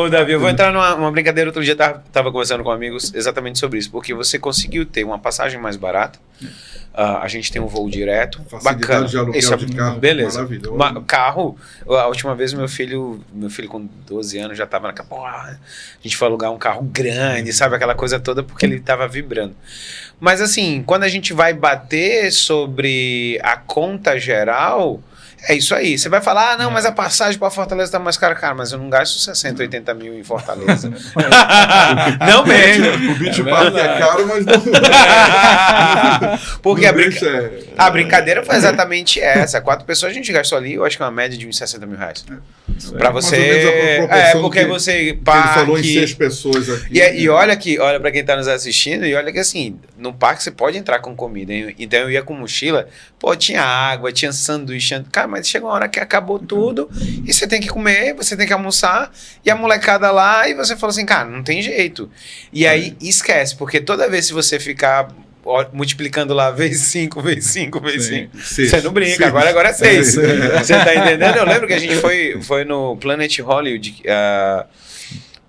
Davi, eu vou entrar numa brincadeira. Outro dia estava conversando com amigos exatamente sobre isso, porque você conseguiu ter uma passagem mais barata. A gente tem um voo direto. Facilidade bacana. De aluguel de carro. Beleza. Carro, a última vez meu filho com 12 anos já estava naquela, a gente foi alugar um carro grande, sabe, aquela coisa toda, porque ele estava vibrando. Mas assim, quando a gente vai bater sobre a conta geral, é isso aí. Você vai falar, não, mas a passagem para Fortaleza está mais cara. Cara, mas eu não gasto 60, 80 mil em Fortaleza. Não mesmo. O Beach Park é caro, mas não... Porque a brincadeira foi exatamente essa. 4 pessoas a gente gastou ali, eu acho que é uma média de uns R$60 mil. Para você... porque você... Ele falou em 6 pessoas aqui. E olha para quem está nos assistindo, e olha que assim, no parque você pode entrar com comida. Então eu ia com mochila, pô, tinha água, tinha sanduíche. Cara, mas chega uma hora que acabou tudo e você tem que comer, você tem que almoçar e a molecada lá e você fala assim, cara, não tem jeito. E aí esquece, porque toda vez que você ficar multiplicando lá vezes 5, vezes 5, vezes 5, você não brinca, agora é 6. Você tá entendendo? Eu lembro que a gente foi no Planet Hollywood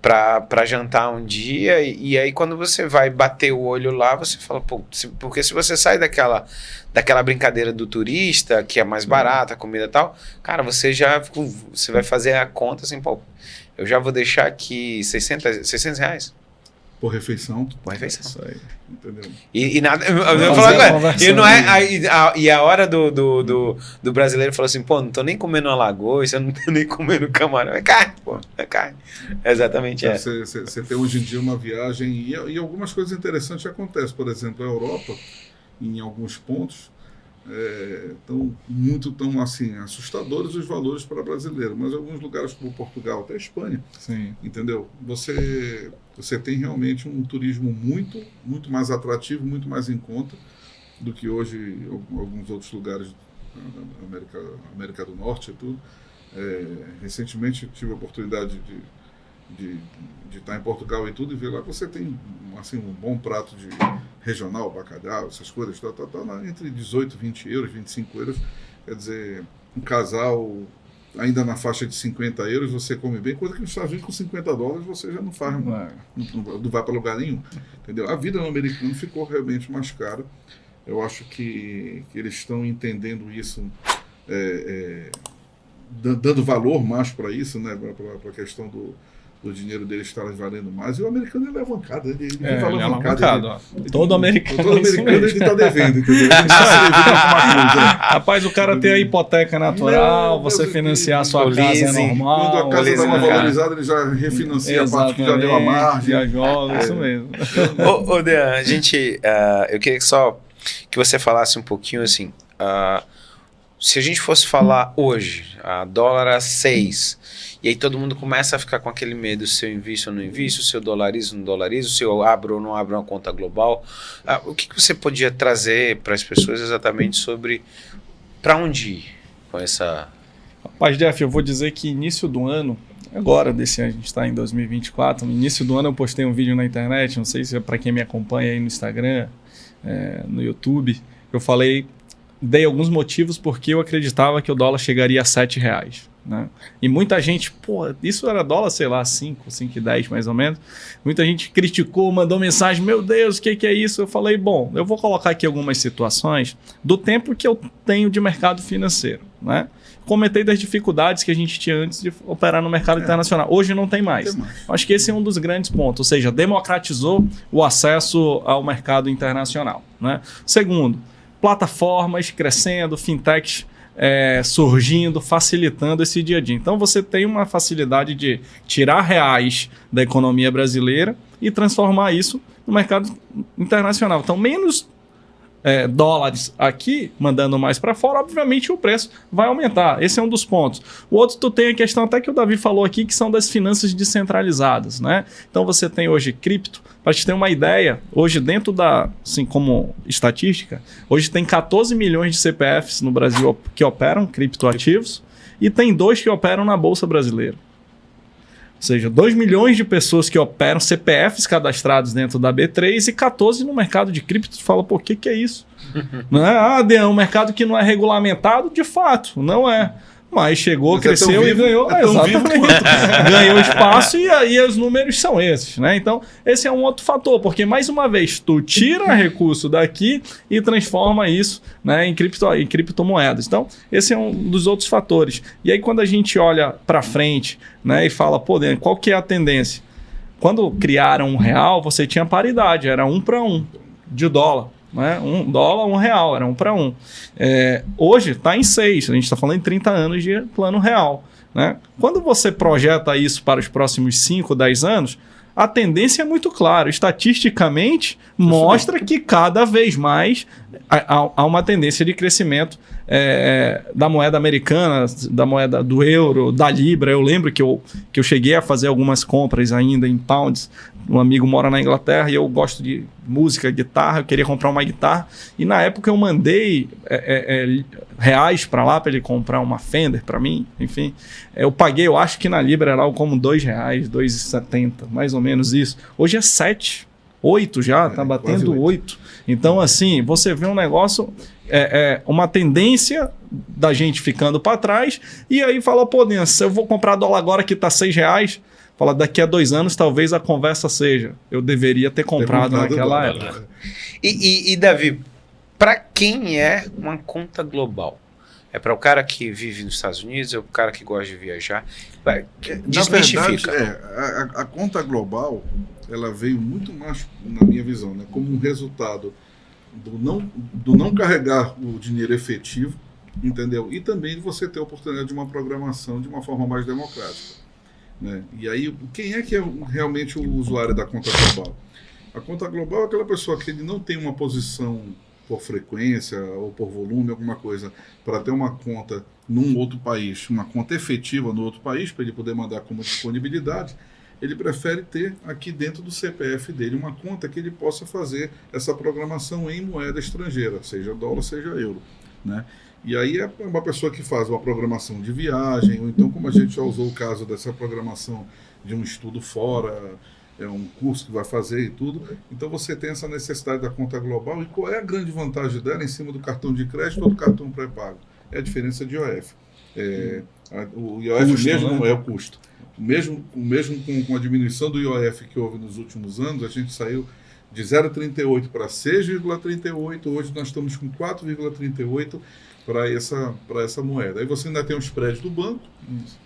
pra jantar um dia e aí quando você vai bater o olho lá, você fala, pô, porque se você sai daquela brincadeira do turista, que é mais barata, a comida e tal, cara, você vai fazer a conta assim, pô, eu já vou deixar aqui R$600. Por refeição. Isso aí, entendeu? E nada, eu vou falar agora, e não é, e a hora do brasileiro falou assim, pô, não tô nem comendo uma lagosta, eu não tô nem comendo camarão, é carne, pô, é carne. Exatamente, Você tem hoje em dia uma viagem, e algumas coisas interessantes acontecem, por exemplo, a Europa, em alguns pontos, tão assim, assustadores os valores para brasileiro, mas em alguns lugares como Portugal, até a Espanha, entendeu? Você tem realmente um turismo muito, muito mais atrativo, muito mais em conta do que hoje em alguns outros lugares da América do Norte e tudo. Recentemente tive a oportunidade de estar em Portugal e tudo, e ver lá que você tem assim, um bom prato de regional, bacalhau, essas coisas, entre 18, 20 euros, 25 euros. Quer dizer, um casal ainda na faixa de 50 euros, você come bem, coisa que nos Estados Unidos com 50 dólares você já não faz, não vai para lugar nenhum. Entendeu? A vida no americano ficou realmente mais cara. Eu acho que eles estão entendendo isso, dando valor mais para isso, né? Para a questão do dinheiro deles estar valendo mais. E o americano ele é alavancado, ele vive alavancado. Todo americano ele está devendo, entendeu? Ele está se devendo alguma coisa. Rapaz, o cara tem a hipoteca natural, você financiar a sua casa é normal. Quando a casa dá uma valorizada, ele já refinancia a parte que já deu a margem. Já joga, isso mesmo. Ô, Dean, eu queria só que você falasse um pouquinho assim, se a gente fosse falar hoje, a dólar a 6, e aí todo mundo começa a ficar com aquele medo, se eu invisto ou não invisto, se eu dolarizo ou não dolarizo, se eu abro ou não abro uma conta global, o que você podia trazer para as pessoas exatamente sobre para onde ir com essa... Rapaz, Jeff, eu vou dizer que início do ano, agora desse ano, a gente está em 2024, no início do ano eu postei um vídeo na internet, não sei se é para quem me acompanha aí no Instagram, no YouTube, eu dei alguns motivos porque eu acreditava que o dólar chegaria a R$7, né? E muita gente, isso era dólar, sei lá, 5,10 mais ou menos. Muita gente criticou, mandou mensagem, meu Deus, o que é isso? Eu falei, bom, eu vou colocar aqui algumas situações do tempo que eu tenho de mercado financeiro, né? Comentei das dificuldades que a gente tinha antes de operar no mercado internacional. Hoje não tem mais. Acho que esse é um dos grandes pontos, ou seja, democratizou o acesso ao mercado internacional, né? Segundo, plataformas crescendo, fintechs surgindo, facilitando esse dia a dia. Então você tem uma facilidade de tirar reais da economia brasileira e transformar isso no mercado internacional. Então menos dólares aqui, mandando mais para fora, obviamente o preço vai aumentar. Esse é um dos pontos. O outro, tu tem a questão até que o Davi falou aqui, que são das finanças descentralizadas, né? Então você tem hoje cripto. Para te ter uma ideia, hoje dentro assim como estatística, hoje tem 14 milhões de CPFs no Brasil que operam criptoativos e tem 2 que operam na Bolsa Brasileira. Ou seja, 2 milhões de pessoas que operam CPFs cadastrados dentro da B3 e 14 no mercado de cripto. Tu fala, pô, o que é isso? Não é? Dean, um mercado que não é regulamentado, de fato, não é. Mas chegou, cresceu e ganhou. Exatamente. Ganhou espaço e aí os números são esses, né? Então, esse é um outro fator, porque, mais uma vez, tu tira recurso daqui e transforma isso, né, em criptomoedas. Então, esse é um dos outros fatores. E aí, quando a gente olha para frente, né, e fala, pô, qual que é a tendência? Quando criaram R$1, você tinha paridade, era 1 para 1 de dólar. Né? $1, R$1, era 1 para 1. Hoje está em 6, a gente está falando em 30 anos de plano real. Né? Quando você projeta isso para os próximos 5, 10 anos, a tendência é muito clara. Estatisticamente, mostra que cada vez mais há uma tendência de crescimento da moeda americana, da moeda do euro, da libra. Eu lembro que eu cheguei a fazer algumas compras ainda em pounds. Um amigo mora na Inglaterra e eu gosto de música, guitarra, eu queria comprar uma guitarra e na época eu mandei reais para lá para ele comprar uma Fender para mim, enfim. Eu paguei, eu acho que na libra era algo como R$2, R$2,70, mais ou menos isso. Hoje é 7, 8 já, tá batendo 8. Então assim, você vê um negócio, uma tendência da gente ficando para trás e aí fala, pô, Dean, se eu vou comprar dólar agora que tá R$6, fala, daqui a 2 anos talvez a conversa seja, eu deveria ter comprado naquela época. E Davi, para quem é uma conta global? É para o cara que vive nos Estados Unidos, é o cara que gosta de viajar? Desmistifica. Na verdade, a conta global, ela veio muito mais, na minha visão, né, como um resultado do não carregar o dinheiro efetivo, entendeu? E também de você ter a oportunidade de uma programação de uma forma mais democrática. Né? E aí, quem é realmente o usuário da conta global? A conta global é aquela pessoa que ele não tem uma posição por frequência ou por volume, alguma coisa, para ter uma conta num outro país, uma conta efetiva no outro país, para ele poder mandar como disponibilidade. Ele prefere ter aqui dentro do CPF dele uma conta que ele possa fazer essa programação em moeda estrangeira, seja dólar, seja euro, né? E aí é uma pessoa que faz uma programação de viagem, ou então, como a gente já usou o caso dessa programação de um estudo fora, um curso que vai fazer e tudo. Então você tem essa necessidade da conta global. E qual é a grande vantagem dela em cima do cartão de crédito ou do cartão pré-pago? É a diferença de IOF. O IOF Custo, mesmo né? é o custo. Mesmo com a diminuição do IOF que houve nos últimos anos, a gente saiu de 0,38 para 6,38. Hoje nós estamos com 4,38 para essa moeda. Aí você ainda tem o spread do banco,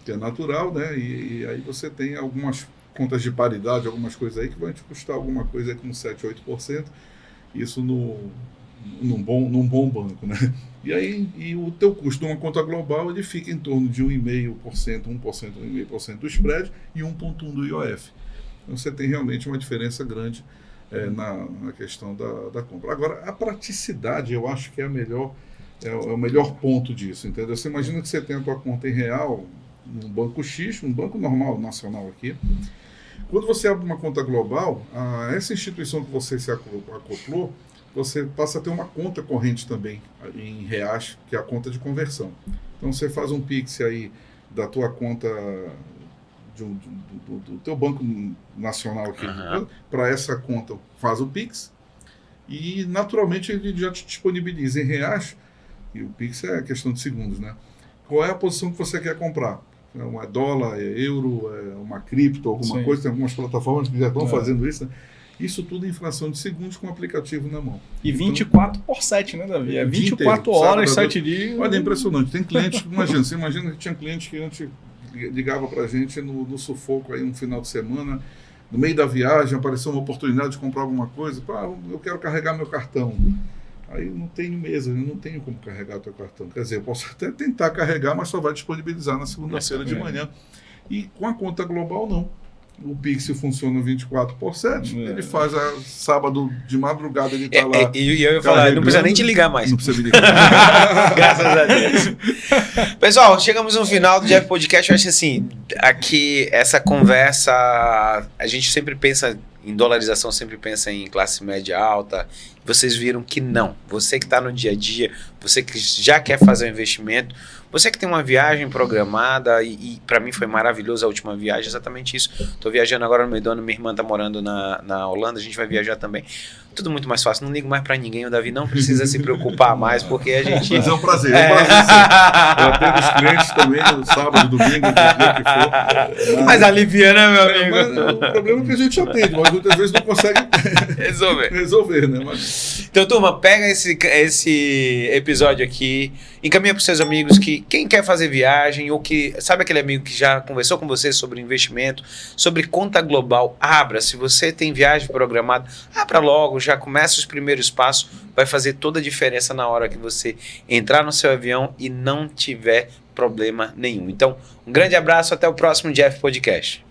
que é natural, né? E aí você tem algumas contas de paridade, algumas coisas aí que vão te custar alguma coisa aí com 7%, 8%. Isso num bom banco, né? E aí o teu custo de uma conta global ele fica em torno de 1,5% do spread e 1,1% do IOF. Então você tem realmente uma diferença grande na questão da compra. Agora, a praticidade eu acho que é o melhor ponto disso, entendeu? Você imagina que você tem a tua conta em real num banco X, um banco normal, nacional aqui. Quando você abre uma conta global, essa instituição que você se acoplou, você passa a ter uma conta corrente também em reais, que é a conta de conversão. Então você faz um Pix aí da tua conta do teu banco nacional aqui, para essa conta faz o Pix e naturalmente ele já te disponibiliza em reais, e o Pix é questão de segundos, né? Qual é a posição que você quer comprar? É dólar, é euro, é uma cripto, alguma coisa, tem algumas plataformas que já estão fazendo isso, né? Isso tudo em fração de segundos com o aplicativo na mão. E 24/7, né, Davi? É 24 horas, 7 dias. Olha, é impressionante. Tem clientes, você imagina que tinha cliente que antes ligava pra gente no sufoco aí um final de semana, no meio da viagem, apareceu uma oportunidade de comprar alguma coisa, eu quero carregar meu cartão. Aí eu não tenho mesa, eu não tenho como carregar o teu cartão. Quer dizer, eu posso até tentar carregar, mas só vai disponibilizar na segunda-feira de manhã. E com a conta global, não. O Pix funciona 24/7, ele faz sábado de madrugada, ele está lá. E eu ia falar, não precisa nem te ligar mais. Não precisa me ligar. Graças a Deus. Pessoal, chegamos no final do Jeff Podcast. Eu acho assim, aqui essa conversa, a gente sempre pensa em dolarização, sempre pensa em classe média alta. Vocês viram que não. Você que está no dia a dia, você que já quer fazer um investimento, você que tem uma viagem programada, e para mim foi maravilhoso a última viagem, exatamente isso. Estou viajando agora no meio do ano, minha irmã está morando na Holanda, a gente vai viajar também. Tudo muito mais fácil, não ligo mais para ninguém, o Davi não precisa se preocupar mais, porque a gente... Mas é um prazer, sim. Eu atendo os clientes também no sábado, domingo, no dia que for. Mas alivia, né, meu amigo? Mas o problema é que a gente atende, mas muitas vezes não consegue resolver, né? Então, turma, pega esse episódio aqui, encaminha para os seus amigos que quem quer fazer viagem ou que sabe aquele amigo que já conversou com você sobre investimento, sobre conta global, abra. Se você tem viagem programada, abra logo, já começa os primeiros passos, vai fazer toda a diferença na hora que você entrar no seu avião e não tiver problema nenhum. Então, um grande abraço, até o próximo Jeff Podcast.